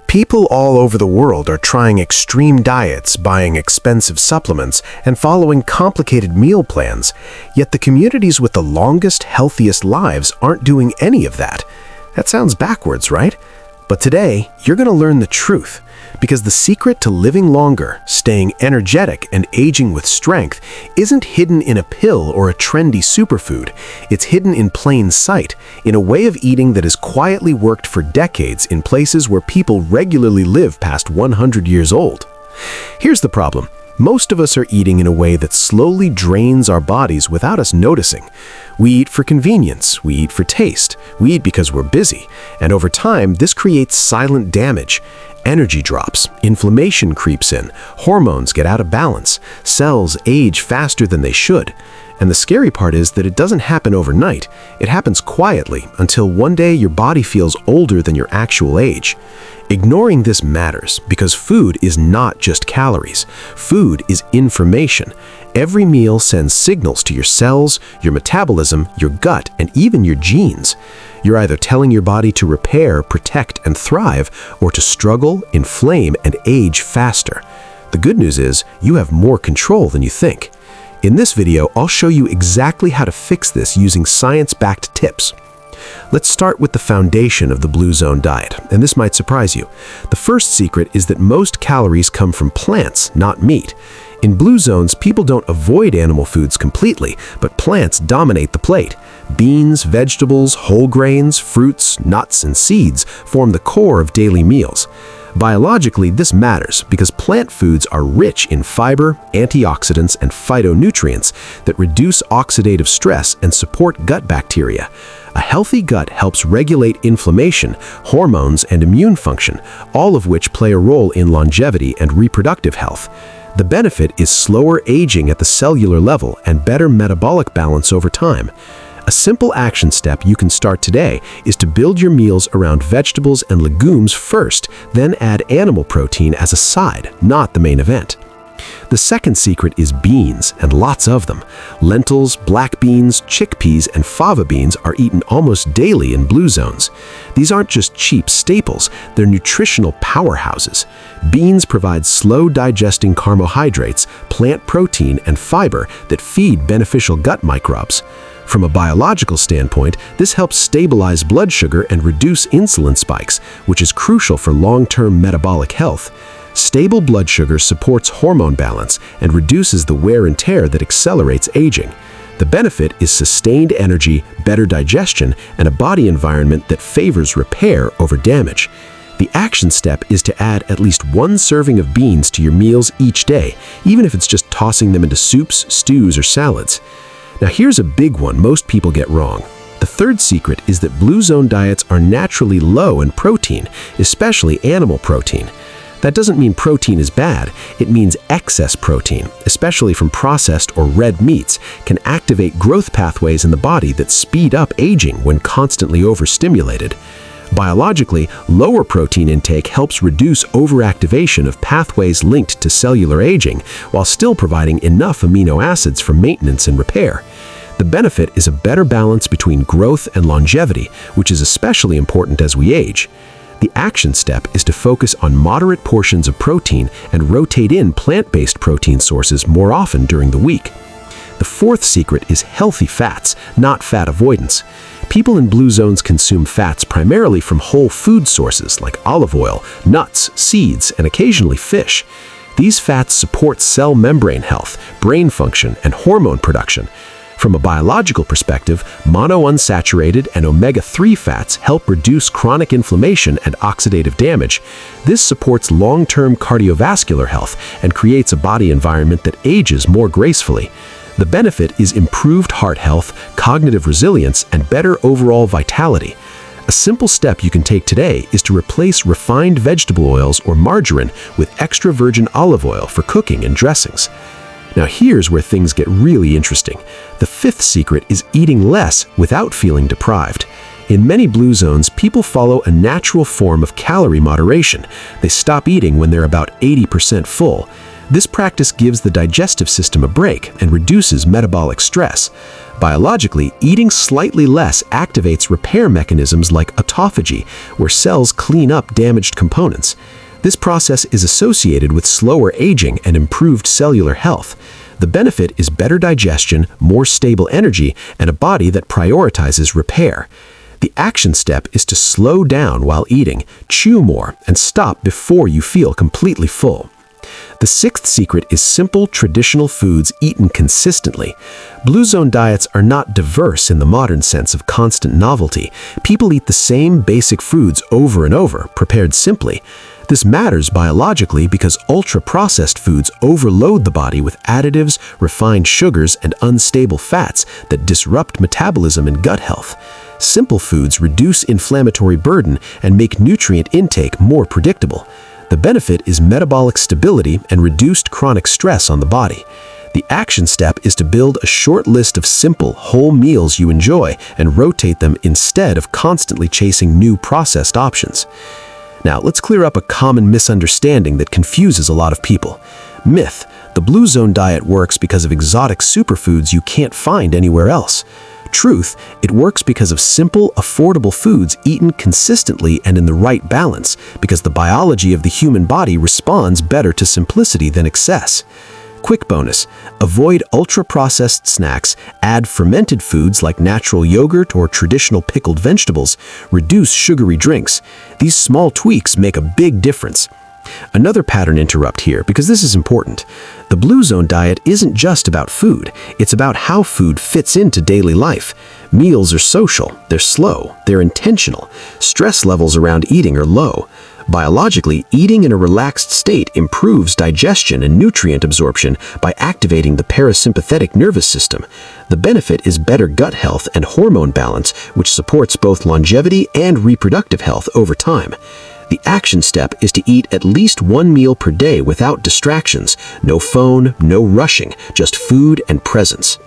People all over the world are trying extreme diets, buying expensive supplements, and following complicated meal plans, yet the communities with the longest, healthiest lives aren't doing any of that. That sounds backwards, right? But today, you're going to learn the truth, because the secret to living longer, staying energetic, and aging with strength isn't hidden in a pill or a trendy superfood. It's hidden in plain sight, in a way of eating that has quietly worked for decades in places where people regularly live past 100 years old. Here's the problem. Most of us are eating in a way that slowly drains our bodies without us noticing. We eat for convenience, we eat for taste, we eat because we're busy, and over time, this creates silent damage. Energy drops, inflammation creeps in, hormones get out of balance, cells age faster than they should. And the scary part is that it doesn't happen overnight. It happens quietly until one day your body feels older than your actual age. Ignoring this matters because food is not just calories. Food is information. Every meal sends signals to your cells, your metabolism, your gut, and even your genes. You're either telling your body to repair, protect, and thrive, or to struggle, inflame, and age faster. The good news is you have more control than you think. In this video, I'll show you exactly how to fix this using science-backed tips. Let's start with the foundation of the Blue Zone diet, and this might surprise you. The first secret is that most calories come from plants, not meat. In Blue Zones, people don't avoid animal foods completely, but plants dominate the plate. Beans, vegetables, whole grains, fruits, nuts, and seeds form the core of daily meals. Biologically, this matters because plant foods are rich in fiber, antioxidants, and phytonutrients that reduce oxidative stress and support gut bacteria. A healthy gut helps regulate inflammation, hormones, and immune function, all of which play a role in longevity and reproductive health. The benefit is slower aging at the cellular level and better metabolic balance over time. A simple action step you can start today is to build your meals around vegetables and legumes first, then add animal protein as a side, not the main event. The second secret is beans, and lots of them. Lentils, black beans, chickpeas, and fava beans are eaten almost daily in Blue Zones. These aren't just cheap staples, they're nutritional powerhouses. Beans provide slow-digesting carbohydrates, plant protein, and fiber that feed beneficial gut microbes. From a biological standpoint, this helps stabilize blood sugar and reduce insulin spikes, which is crucial for long-term metabolic health. Stable blood sugar supports hormone balance and reduces the wear and tear that accelerates aging. The benefit is sustained energy, better digestion, and a body environment that favors repair over damage. The action step is to add at least one serving of beans to your meals each day, even if it's just tossing them into soups, stews, or salads. Now here's a big one most people get wrong. The third secret is that Blue Zone diets are naturally low in protein, especially animal protein. That doesn't mean protein is bad, it means excess protein, especially from processed or red meats, can activate growth pathways in the body that speed up aging when constantly overstimulated. Biologically, lower protein intake helps reduce overactivation of pathways linked to cellular aging, while still providing enough amino acids for maintenance and repair. The benefit is a better balance between growth and longevity, which is especially important as we age. The action step is to focus on moderate portions of protein and rotate in plant-based protein sources more often during the week. The fourth secret is healthy fats, not fat avoidance. People in Blue Zones consume fats primarily from whole food sources like olive oil, nuts, seeds, and occasionally fish. These fats support cell membrane health, brain function, and hormone production. From a biological perspective, monounsaturated and omega-3 fats help reduce chronic inflammation and oxidative damage. This supports long-term cardiovascular health and creates a body environment that ages more gracefully. The benefit is improved heart health, cognitive resilience, and better overall vitality. A simple step you can take today is to replace refined vegetable oils or margarine with extra virgin olive oil for cooking and dressings. Now here's where things get really interesting. The fifth secret is eating less without feeling deprived. In many Blue Zones, people follow a natural form of calorie moderation. They stop eating when they're about 80% full. This practice gives the digestive system a break and reduces metabolic stress. Biologically, eating slightly less activates repair mechanisms like autophagy, where cells clean up damaged components. This process is associated with slower aging and improved cellular health. The benefit is better digestion, more stable energy, and a body that prioritizes repair. The action step is to slow down while eating, chew more, and stop before you feel completely full. The sixth secret is simple, traditional foods eaten consistently. Blue Zone diets are not diverse in the modern sense of constant novelty. People eat the same basic foods over and over, prepared simply. This matters biologically because ultra-processed foods overload the body with additives, refined sugars, and unstable fats that disrupt metabolism and gut health. Simple foods reduce inflammatory burden and make nutrient intake more predictable. The benefit is metabolic stability and reduced chronic stress on the body. The action step is to build a short list of simple, whole meals you enjoy and rotate them instead of constantly chasing new processed options. Now, let's clear up a common misunderstanding that confuses a lot of people. Myth: the Blue Zone diet works because of exotic superfoods you can't find anywhere else. Truth: it works because of simple, affordable foods eaten consistently and in the right balance, because the biology of the human body responds better to simplicity than excess. Quick bonus: avoid ultra-processed snacks, add fermented foods like natural yogurt or traditional pickled vegetables, reduce sugary drinks. These small tweaks make a big difference. Another pattern interrupt here, because this is important. The Blue Zone diet isn't just about food, it's about how food fits into daily life. Meals are social, they're slow, they're intentional. Stress levels around eating are low. Biologically, eating in a relaxed state improves digestion and nutrient absorption by activating the parasympathetic nervous system. The benefit is better gut health and hormone balance, which supports both longevity and reproductive health over time. The action step is to eat at least one meal per day without distractions. No phone, no rushing, just food and presence.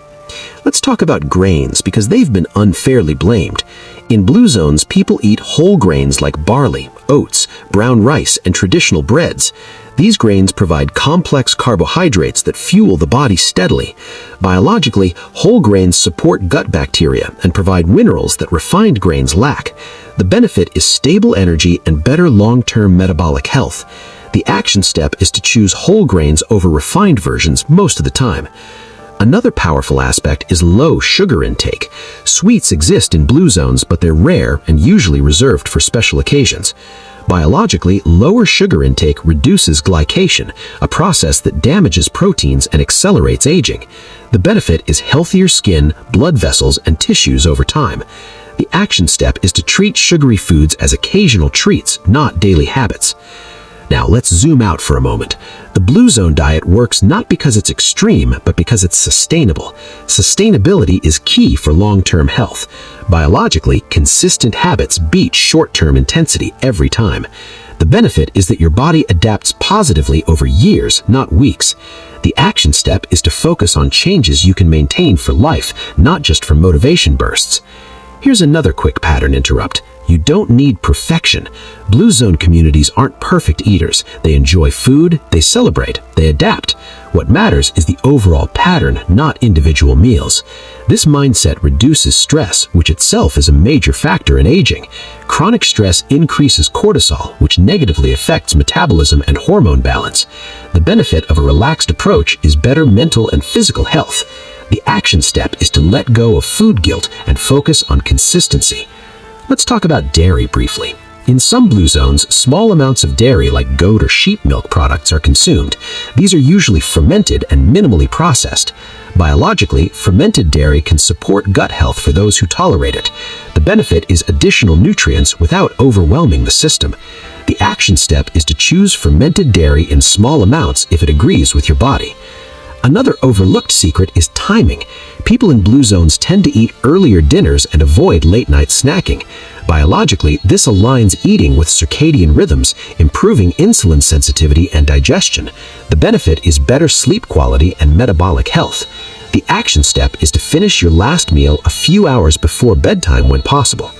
Let's talk about grains, because they've been unfairly blamed. In Blue Zones, people eat whole grains like barley, oats, brown rice, and traditional breads. These grains provide complex carbohydrates that fuel the body steadily. Biologically, whole grains support gut bacteria and provide minerals that refined grains lack. The benefit is stable energy and better long-term metabolic health. The action step is to choose whole grains over refined versions most of the time. Another powerful aspect is low sugar intake. Sweets exist in Blue Zones, but they're rare and usually reserved for special occasions. Biologically, lower sugar intake reduces glycation, a process that damages proteins and accelerates aging. The benefit is healthier skin, blood vessels, and tissues over time. The action step is to treat sugary foods as occasional treats, not daily habits. Now let's zoom out for a moment. The Blue Zone diet works not because it's extreme, but because it's sustainable. Sustainability is key for long-term health. Biologically, consistent habits beat short-term intensity every time. The benefit is that your body adapts positively over years, not weeks. The action step is to focus on changes you can maintain for life, not just for motivation bursts. Here's another quick pattern interrupt. You don't need perfection. Blue Zone communities aren't perfect eaters. They enjoy food, they celebrate, they adapt. What matters is the overall pattern, not individual meals. This mindset reduces stress, which itself is a major factor in aging. Chronic stress increases cortisol, which negatively affects metabolism and hormone balance. The benefit of a relaxed approach is better mental and physical health. The action step is to let go of food guilt and focus on consistency. Let's talk about dairy briefly. In some Blue Zones, small amounts of dairy like goat or sheep milk products are consumed. These are usually fermented and minimally processed. Biologically, fermented dairy can support gut health for those who tolerate it. The benefit is additional nutrients without overwhelming the system. The action step is to choose fermented dairy in small amounts if it agrees with your body. Another overlooked secret is timing. People in Blue Zones tend to eat earlier dinners and avoid late-night snacking. Biologically, this aligns eating with circadian rhythms, improving insulin sensitivity and digestion. The benefit is better sleep quality and metabolic health. The action step is to finish your last meal a few hours before bedtime when possible.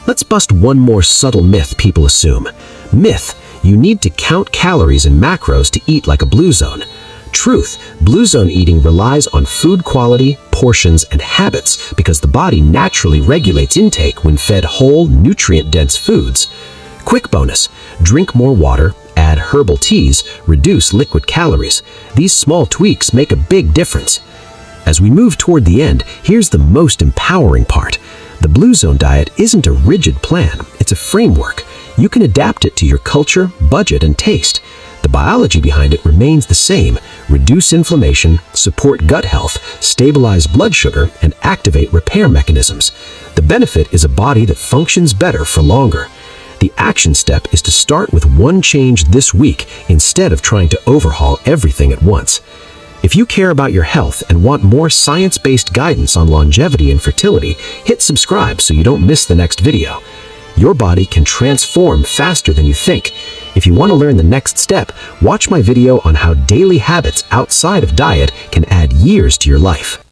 Let's bust one more subtle myth people assume. Myth: You need to count calories and macros to eat like a blue zone. Truth, blue zone eating relies on food quality, portions, and habits because the body naturally regulates intake when fed whole, nutrient-dense foods. Quick bonus, drink more water, add herbal teas, reduce liquid calories. These small tweaks make a big difference. As we move toward the end, here's the most empowering part. The Blue Zone diet isn't a rigid plan, it's a framework. You can adapt it to your culture, budget, and taste. The biology behind it remains the same: reduce inflammation, support gut health, stabilize blood sugar, and activate repair mechanisms. The benefit is a body that functions better for longer. The action step is to start with one change this week instead of trying to overhaul everything at once. If you care about your health and want more science-based guidance on longevity and fertility, hit subscribe so you don't miss the next video. Your body can transform faster than you think. If you want to learn the next step, watch my video on how daily habits outside of diet can add years to your life.